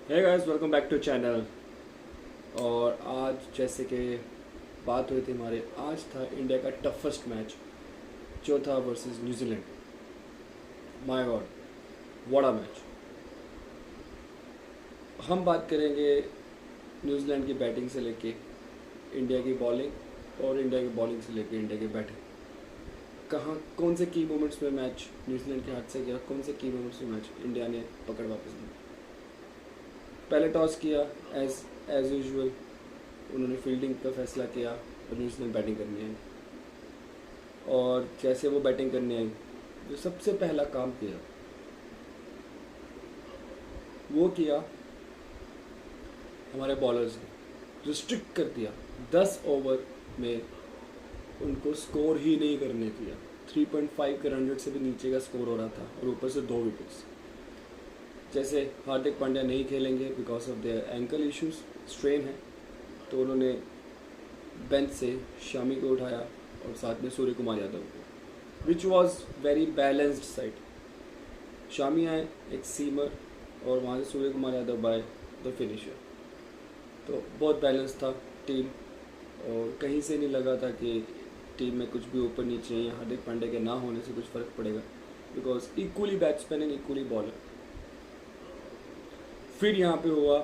Hey guys, welcome back to channel. और आज जैसे कि बात हुई थी हमारे, आज था इंडिया का टफेस्ट मैच जो था versus New Zealand. My God, what a match. हम बात करेंगे न्यूजीलैंड की बैटिंग से लेके इंडिया की बॉलिंग, और इंडिया की बॉलिंग से लेके इंडिया की बैटिंग। कहाँ कौन से की मोमेंट्स में मैच न्यूजीलैंड के हाथ से गया, कौन से की मोमेंट्स में मैच इंडिया ने पकड़ वापस ली। पहले टॉस किया, एज एज यूजुअल उन्होंने फील्डिंग का फैसला किया और न्यूजीलैंड बैटिंग करनी आई। और जैसे वो बैटिंग करने आई, जो सबसे पहला काम किया वो किया हमारे बॉलर्स ने, रिस्ट्रिक्ट कर दिया। 10 ओवर में उनको स्कोर ही नहीं करने दिया। 3.5 के 100 से भी नीचे का स्कोर हो रहा था, और ऊपर से 2 विकेट्स। जैसे हार्दिक पांड्या नहीं खेलेंगे because of their ankle issues, strain है, तो उन्होंने बेंच से शामी को उठाया और साथ में सूर्य कुमार यादव को, which was very balanced side. Shami आए एक सीमर, और वहाँ से Surya Kumar Yadav by the finisher. तो बहुत बैलेंस था टीम, और कहीं से नहीं लगा था कि टीम में कुछ भी ऊपर नीचे या हार्दिक पांड्या के ना होने से कुछ फ़र्क पड़ेगा, because equally batsman and equally bowler. फिर यहाँ पे हुआ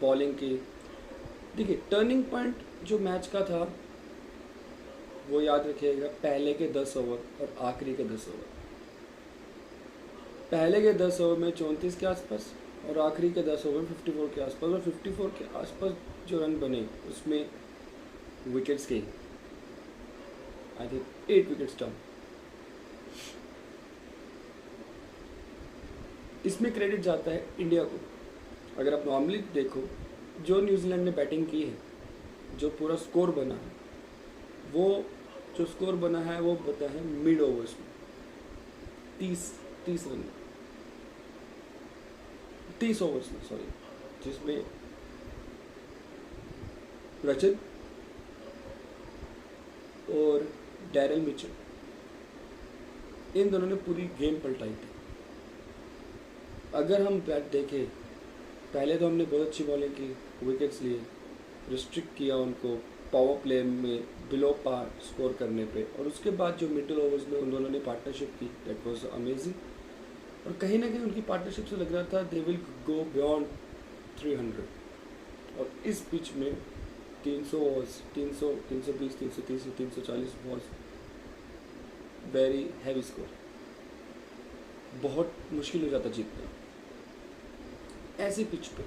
बॉलिंग की। देखिए, टर्निंग पॉइंट जो मैच का था वो याद रखिएगा, पहले के 10 ओवर और आखिरी के 10 ओवर। पहले के 10 ओवर में 34 के आसपास, और आखिरी के 10 ओवर 54 के आसपास। और 54 के आसपास जो रन बने उसमें विकेट्स गई, आई थिंक 8 विकेट्स डाउन। इसमें क्रेडिट जाता है इंडिया को। अगर आप नॉर्मली देखो, जो न्यूजीलैंड ने बैटिंग की है, जो पूरा स्कोर बना है, वो जो स्कोर बना है वो बता है मिड ओवर्स में 30 रन, 30 ओवर्स में, सॉरी, जिसमें रचित और डैरल मिचेल, इन दोनों ने पूरी गेम पलटाई थी। अगर हम बैट देखें, पहले तो हमने बहुत अच्छी बॉलिंग की, विकेट्स लिए, रिस्ट्रिक्ट किया उनको पावर प्ले में बिलो पार स्कोर करने पे, और उसके बाद जो मिडिल ओवर्स में उन दोनों ने पार्टनरशिप की, दैट वाज अमेजिंग। और कहीं ना कहीं उनकी पार्टनरशिप से लग रहा था दे विल गो बियॉन्ड 300। और इस पिच में 300 overs, 300, 320, 330, 340 was very heavy score. बहुत मुश्किल हो जाता जीतना ऐसी पिच पे।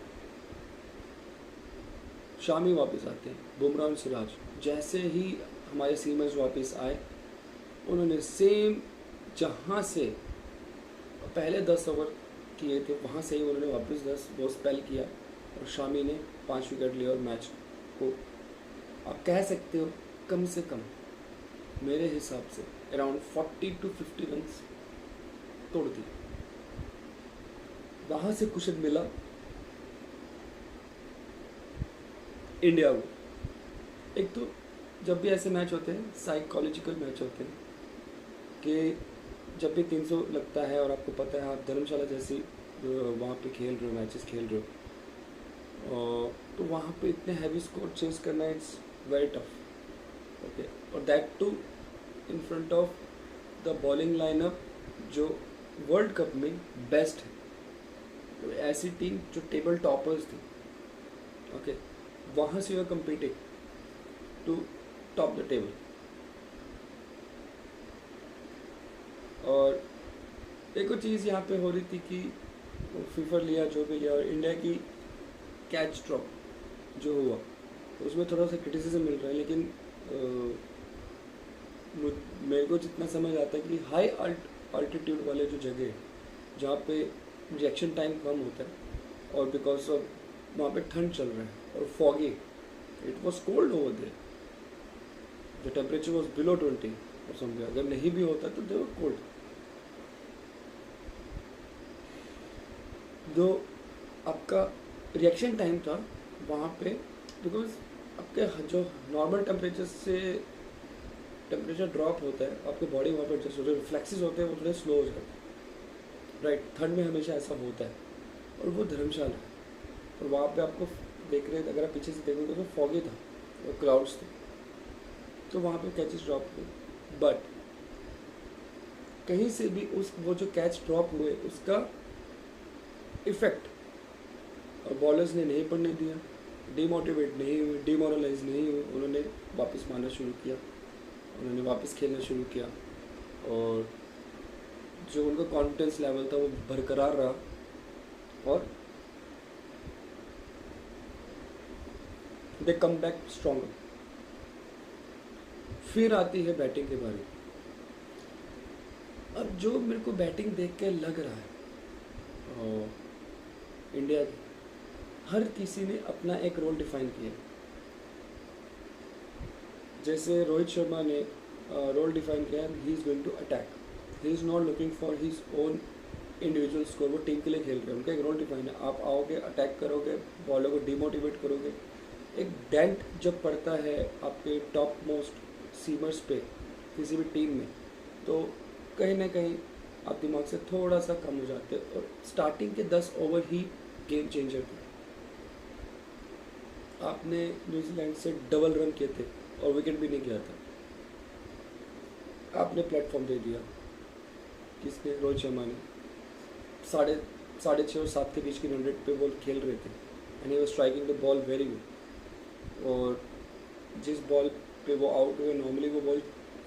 शामी वापस आते हैं, बुमराह और सिराज, जैसे ही हमारे सीमर्स वापस आए, उन्होंने सेम जहाँ से पहले 10 ओवर किए थे वहाँ से ही उन्होंने वापस 10 वो स्पेल किया, और शामी ने 5 विकेट लिए और मैच को आप कह सकते हो कम से कम मेरे हिसाब से अराउंड 40 to 50 रन तोड़ दी। वहाँ से कुछ मिला इंडिया को। एक तो जब भी ऐसे मैच होते हैं, साइकोलॉजिकल मैच होते हैं, कि जब भी 300 लगता है और आपको पता है आप धर्मशाला जैसी वहाँ पे खेल रहे हो, मैचेस खेल रहे हो, तो वहाँ पे इतने हैवी स्कोर चेस करना इट्स वेरी टफ। ओके, और that too in front of the bowling lineup जो वर्ल्ड कप में बेस्ट है। तो ऐसी टीम जो टेबल टॉपर्स थी, ओके, वहाँ से you are competing to top the table. और एक और चीज़ यहाँ पे हो रही थी कि फीफर लिया जो भी लिया, और इंडिया की कैच ड्रॉप जो हुआ उसमें थोड़ा सा क्रिटिसिज्म मिल रहा है, लेकिन मेरे को जितना समझ आता है कि हाई अल्टीट्यूड वाले जो जगह है जहाँ पे रिएक्शन टाइम कम होता है, और बिकॉज ऑफ वहाँ पे ठंड चल रहा है और foggy, it was cold over there, the temperature was below 20 और समझे, अगर नहीं भी होता तो दे वर कोल्ड। दो आपका रिएक्शन टाइम था वहाँ पे, बिकॉज आपके जो नॉर्मल टेम्परेचर से टेम्परेचर ड्रॉप होता है, आपके बॉडी वहाँ पर एडजस्ट होता है, रिफ्लेक्सेस होते हैं वो थोड़े स्लो हो जाते हैं, राइट। ठंड में हमेशा ऐसा होता है। और वो धर्मशाला है, और वहाँ पे आपको देख रहे थे, अगर आप पीछे से देखोगे तो फॉगी था और क्लाउड्स थे, तो वहाँ पे कैचेस ड्रॉप हुए, बट कहीं से भी उस वो जो कैच ड्रॉप हुए उसका इफेक्ट और बॉलर्स ने नहीं पड़ने दिया, डिमोटिवेट नहीं हुए, डिमोरलाइज नहीं हुए, उन्होंने वापस मारना शुरू किया, उन्होंने वापस खेलना शुरू किया, और जो उनका कॉन्फिडेंस लेवल था वो बरकरार रहा, और दे कम बैक स्ट्रॉन्गर। फिर आती है बैटिंग के बारे में। अब जो मेरे को बैटिंग देख के लग रहा है, और इंडिया की हर किसी ने अपना एक रोल डिफाइन किया। जैसे रोहित शर्मा ने रोल डिफाइन किया, he is going to attack, he is not looking for his own individual score, वो टीम के लिए खेल रहे हैं, उनका एक रोल डिफाइन है। आप आओगे, अटैक करोगे, बॉलर को डिमोटिवेट करोगे। एक डेंट जब पड़ता है आपके टॉप मोस्ट सीमर्स पे किसी भी टीम में, तो कहीं ना कहीं आप दिमाग से थोड़ा सा कम हो जाते हैं, और स्टार्टिंग के 10 ओवर ही गेम चेंजर थे। आपने न्यूजीलैंड से डबल रन किए थे और विकेट भी नहीं किया था, आपने प्लेटफॉर्म दे दिया। किसने? रोहित शर्मा ने। साढ़े 6.5 और 7 के बीच की रन रेट पे वो खेल रहे थे, and he was striking the ball very good. और जिस बॉल पे वो आउट हुए, नॉर्मली वो बॉल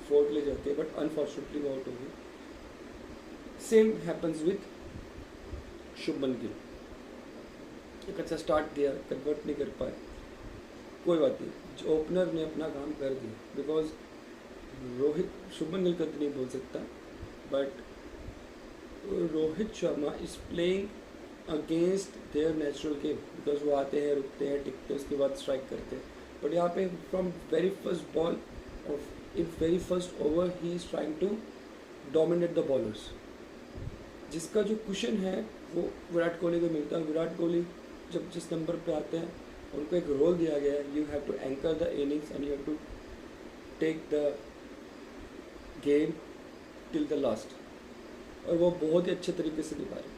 4 के लिए जाती है, बट अनफॉर्चुनेटली वो आउट हो गई। Same happens with Shubman Gill. एक अच्छा स्टार्ट दिया, कन्वर्ट नहीं कर पाए, कोई बात नहीं, जो ओपनर ने अपना काम कर दिया। बिकॉज शुभमन गिल का तो नहीं बोल सकता, but Rohit Sharma is playing against their natural game, because वो आते हैं, रुकते हैं, टिकते हैं, उसके बाद स्ट्राइक करते हैं। बट यहाँ पे from very first ball of in very first over he is trying to dominate the bowlers. जिसका जो कुशन है वो विराट कोहली को मिलता है। विराट कोहली जब जिस नंबर पे आते हैं, उनको एक रोल दिया गया है, you have to anchor the innings and you have to take the game till the last, और वो बहुत ही अच्छे तरीके से निभा रहे।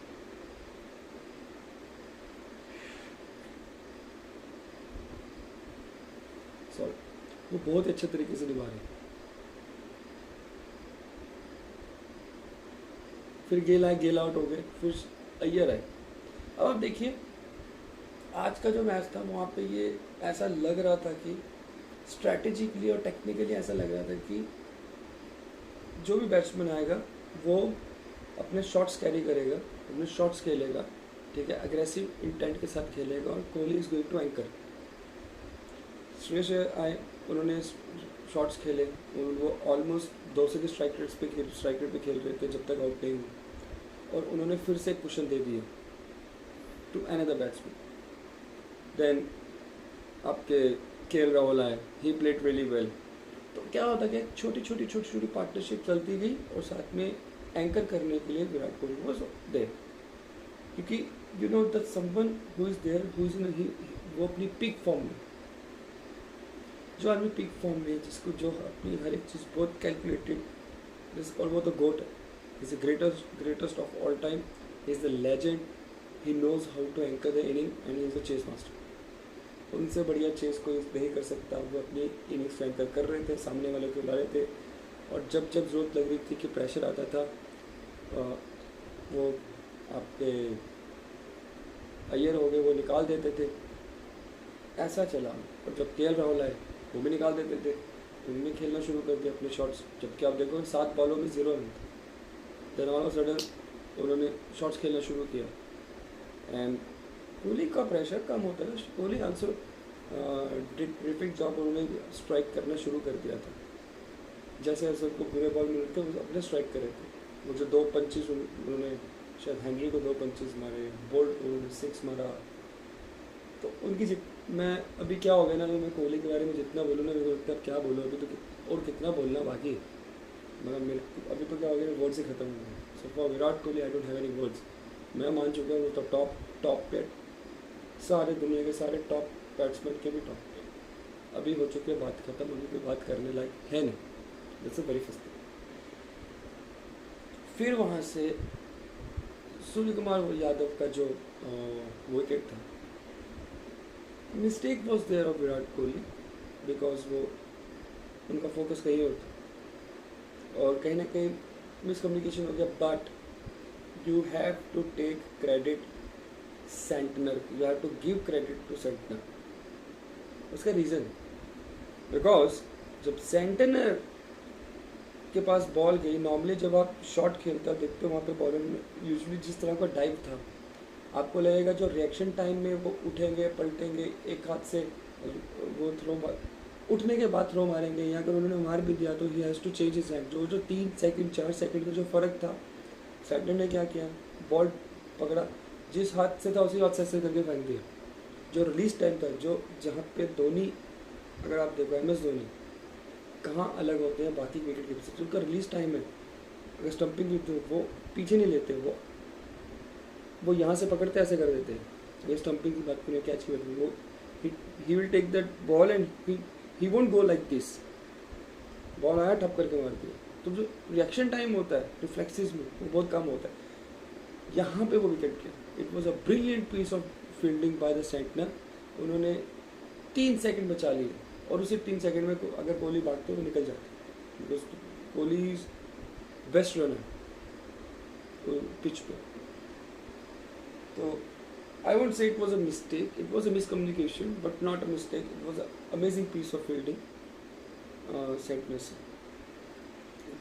सॉरी, वो बहुत ही अच्छे तरीके से निभा रहे। फिर गेल आए, गेल आउट हो गए, फिर अय्यर आए। अब आप देखिए, आज का जो मैच था वहाँ पे ये ऐसा लग रहा था कि स्ट्रैटेजिकली और टेक्निकली ऐसा लग रहा था कि जो भी बैट्समैन आएगा वो अपने शॉट्स कैरी करेगा, अपने शॉट्स खेलेगा, ठीक है, अग्रेसिव इंटेंट के साथ खेलेगा, और Kohli is going to anchor. Shreyas आए, उन्होंने शॉट्स खेले, वो ऑलमोस्ट 200 के स्ट्राइक रेट पे खेल रहे थे जब तक आउट नहीं हुए, और उन्होंने फिर से एक कुशन दे दिया टू अनदर बैट्समैन। देन आपके केएल राहुल आए, ही प्लेड रियली वेल। तो क्या होता कि छोटी छोटी पार्टनरशिप चलती गई, और साथ में एंकर करने के लिए विराट कोहली वाज देयर, क्योंकि you know that someone who is there, who is in वो अपनी पीक फॉर्म में, जो आदमी पीक फॉर्म में, जिसको जो अपनी हर एक चीज़ बहुत कैलकुलेटेड, और वो तो गोट है, is the greatest of all time, is the legend, he knows how to anchor the inning and he is the chase master. उनसे बढ़िया चेस कोई नहीं कर सकता। वो अपनी इनिंग्स एंकर कर रहे थे, सामने वाले को ला रहे थे, और जब जब ज़रूरत लग रही थी कि प्रेशर आता था, वो आपके अय्यर हो गए, वो निकाल देते थे। ऐसा चला, और जब केएल राहुल आए वो भी निकाल देते थे, उन्होंने खेलना शुरू कर दिया अपने शॉट्स। जबकि आप देखो 7 बॉलों में 0 रन था, देन ऑल ऑफ सडन उन्होंने शॉट्स खेलना शुरू किया, एंड कोहली का प्रेशर कम होता है। Kohli also did terrific job, उन्होंने स्ट्राइक करना शुरू कर दिया था। जैसे जैसे उनको बुरे बॉल मिल रहे थे, वो अपने स्ट्राइक कर रहे थे। वो जो 2 पंचेस उन्होंने शायद हेनरी को 2 पंचेस मारे, बोल्ट को 6 मारा, तो उनकी मैं अभी क्या हो गया ना, मैं कोहली के बारे में जितना बोलूँ ना, मेरे को लगता है क्या बोलूँ अभी, तो और कितना बोलना बाकी है। मतलब मेरे अभी तो क्या हो गया, वर्ड्स ही खत्म हो गए। So for Virat Kohli I don't have any words. मैं मान चुका हूँ वो तो टॉप पे, सारे दुनिया के सारे टॉप बैट्समैन के भी टॉप पे अभी हो चुके हैं, बात खत्म, अभी कोई बात करने लायक है नहीं। That's a very first thing. फिर वहाँ से सूर्य कुमार यादव का जो विकेट था, mistake was there of Virat Kohli, because वो उनका फोकस कहीं और था और कहीं ना कहीं मिसकम्युनिकेशन हो गया. But you have to take credit Santner, you have to give credit to Santner. उसका रीज़न, बिकॉज जब सेंटनर के पास बॉल गई, नॉर्मली जब आप शॉट खेलते हो देखते हो वहाँ पे बॉलर में यूजुअली जिस तरह का डाइव था, आपको लगेगा जो रिएक्शन टाइम में वो उठेंगे पलटेंगे, एक हाथ से वो थ्रो उठने के बाद थ्रो मारेंगे, या अगर उन्होंने मार भी दिया तो he has to change his hand. जो 3 सेकंड 4 सेकंड का जो फ़र्क था, सेंटर ने क्या किया, बॉल पकड़ा, जिस हाथ से था उसी हाथ से ऐसे करके फेंक दिया. जो रिलीज टाइम था, जो जहाँ पे धोनी, अगर आप देखो MS धोनी कहाँ अलग होते हैं बाकी विकेट कीपर से, उनका रिलीज टाइम है. अगर स्टंपिंग की तो वो पीछे नहीं लेते, वो यहाँ से पकड़ते ऐसे कर देते हैं. ये स्टंपिंग की बात करें, कैच की बात करें, वो he will take that ball and he won't go like this. Ball आया ठप करके मार दिया. तो जो रिएक्शन टाइम होता है रिफ्लेक्सेस में वो बहुत कम होता है. यहाँ पे वो विकेट किया. It was a brilliant piece of fielding by the Santner. उन्होंने 3 सेकंड बचा लिए और उसी 3 सेकंड में अगर कोहली भागते तो निकल जाते, because Kohli is best runner pitch पे. तो I won't say it was a mistake, it was a miscommunication, but not a mistake. It was an amazing piece of fielding, Sentner से.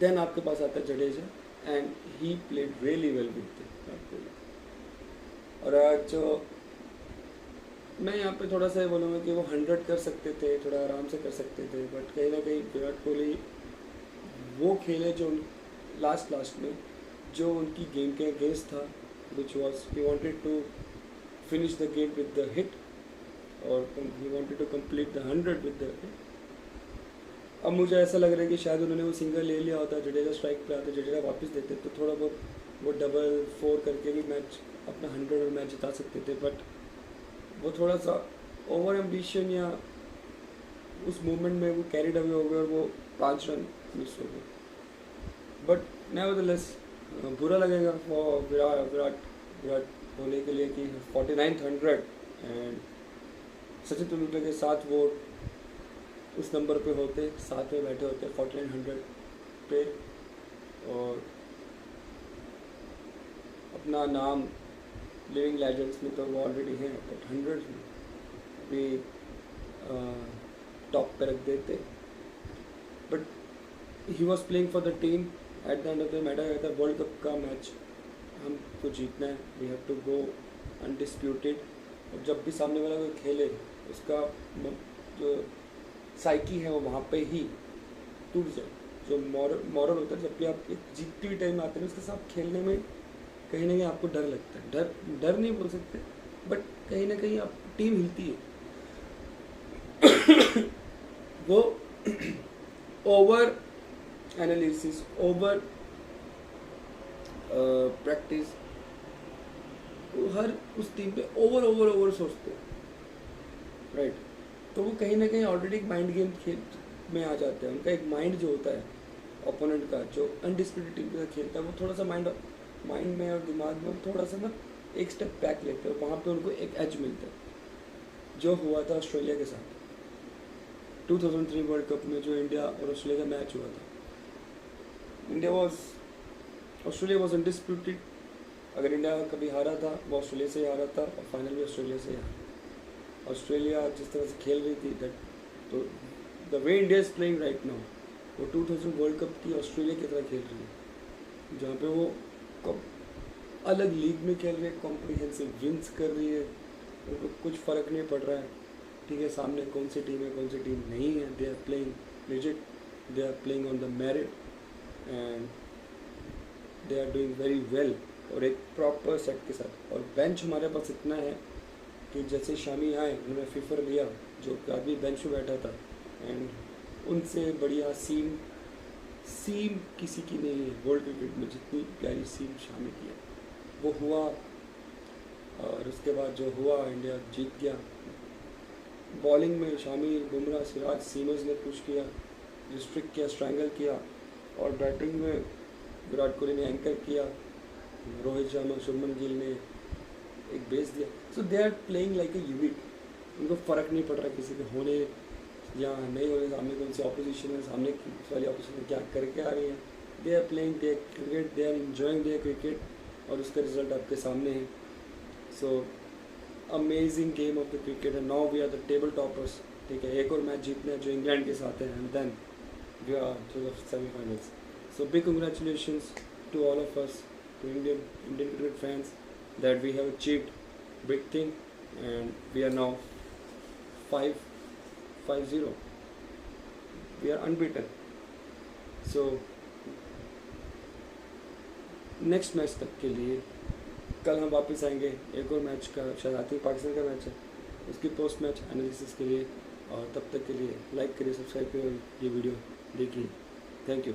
Then आपके पास आता है Jadeja, and he played really well with Virat Kohli. और आज जो मैं यहाँ पे थोड़ा सा ये बोलूँगा कि वो 100 कर सकते थे, थोड़ा आराम से कर सकते थे, बट कहीं ना कहीं विराट कोहली वो खेले जो लास्ट में जो उनकी गेम के अगेंस्ट था, which was he wanted to finish the game with the hit, or he wanted to complete the 100 with the hit. अब मुझे ऐसा लग रहा है कि शायद उन्होंने वो सिंगल ले लिया होता, जडेजा स्ट्राइक पे आते, जडेजा वापस देते तो थोड़ा बहुत वो डबल 4 करके भी मैच अपना 100 और मैच जिता सकते थे. बट वो थोड़ा सा ओवर एम्बिशन या उस मूवमेंट में वो कैरिड अवे हो गए और वो 5 रन मिस हो गए. बट नेवरदलेस बुरा लगेगा फॉर विराट कोहली के लिए कि 49th 100 एंड सचिन तेंदुलकर के साथ वो उस नंबर पे होते, साथ में बैठे होते 4900 पे, और अपना नाम लिविंग लेजेंड्स में तो वो ऑलरेडी हैं, बट 100 भी टॉप पे रख देते. But he was playing for the team. At the end of the matter था वर्ल्ड कप का मैच हमको जीतना है, we have to go undisputed. और जब भी सामने वाला कोई खेले उसका जो साइकी है वो वहाँ पे ही टूट जाए. जो मॉरल होता है, जब भी आप एक जीतती हुई टाइम आते हैं उसके साथ खेलने में कहीं ना कहीं आपको डर लगता है. डर नहीं बोल सकते, बट कहीं ना कहीं आप टीम हिलती है. वो ओवर एनालिसिस, ओवर प्रैक्टिस, हर उस टीम पे ओवर सोचते हैं, राइट. तो वो कहीं ना कहीं ऑलरेडी एक माइंड गेम खेल में आ जाते हैं. उनका एक माइंड जो होता है ओपोनेंट का, जो अनडिस्प्यूटेड टीम के साथ खेलता है, वो थोड़ा सा माइंड में और दिमाग में थोड़ा सा ना एक स्टेप बैक लेते हैं. वहाँ पे उनको एक एज मिलता है. जो हुआ था ऑस्ट्रेलिया के साथ 2003 वर्ल्ड कप में, जो इंडिया और ऑस्ट्रेलिया का मैच हुआ था, ऑस्ट्रेलिया वॉज अनडिस्प्यूटेड. अगर इंडिया कभी हारा था वो ऑस्ट्रेलिया से ही हारा था, और फाइनल भी ऑस्ट्रेलिया से ही हारा. ऑस्ट्रेलिया जिस तरह से खेल रही थी, दैट तो the way India is playing right now, वो 2000 वर्ल्ड कप की ऑस्ट्रेलिया की तरह खेल रही है, जहाँ पे वो अलग लीग में खेल रही है, कॉम्प्रिहेंसिव विंस कर रही है, उनको कुछ फ़र्क नहीं पड़ रहा है. ठीक है, सामने कौन सी टीम है कौन सी टीम नहीं है, they are playing legit, they are playing on the merit and they are doing very well, और एक प्रॉपर सेट के साथ. और बेंच हमारे पास इतना है कि जैसे शामी आए उन्होंने फीफर लिया, जो आदमी बेंच पे बैठा था, एंड उनसे बढ़िया सीम किसी की नहीं है वर्ल्ड क्रिकेट में, जितनी प्यारी सीम शामी की है वो हुआ. और उसके बाद जो हुआ, इंडिया जीत गया. बॉलिंग में शामी, बुमराह, सिराज, सीमर्स ने पुश किया, रिस्ट्रिक्ट किया, स्ट्रैंगल किया, और बैटिंग में विराट कोहली ने एंकर किया. रोहित शर्मा, शुभमन गिल ने एक बेस दिया. So they are playing like a unit. उनको फ़र्क नहीं पड़ रहा किसी के होने या नहीं होने, सामने कौन सी ऑपोजिशन है, सामने वाली ऑपोजिशन क्या करके आ रही है. They are playing their cricket, they are enjoying their cricket, और उसका रिजल्ट आपके सामने है. So amazing game of the cricket. And now we are the table toppers. ठीक है, एक और मैच जीतना है जो इंग्लैंड के साथ है, and then we are to the semifinals. So big congratulations to all of us, to Indian cricket fans, that we have achieved big thing, and we are now 5-0. We are unbeaten. So next match तक के लिए कल हम वापस आएंगे. एक और match का शायद आती पाकिस्तान का मैच है, उसकी पोस्ट मैच एनालिसिस के लिए. और तब तक के लिए लाइक करिए, सब्सक्राइब करिए, ये वीडियो देखिए. Thank you.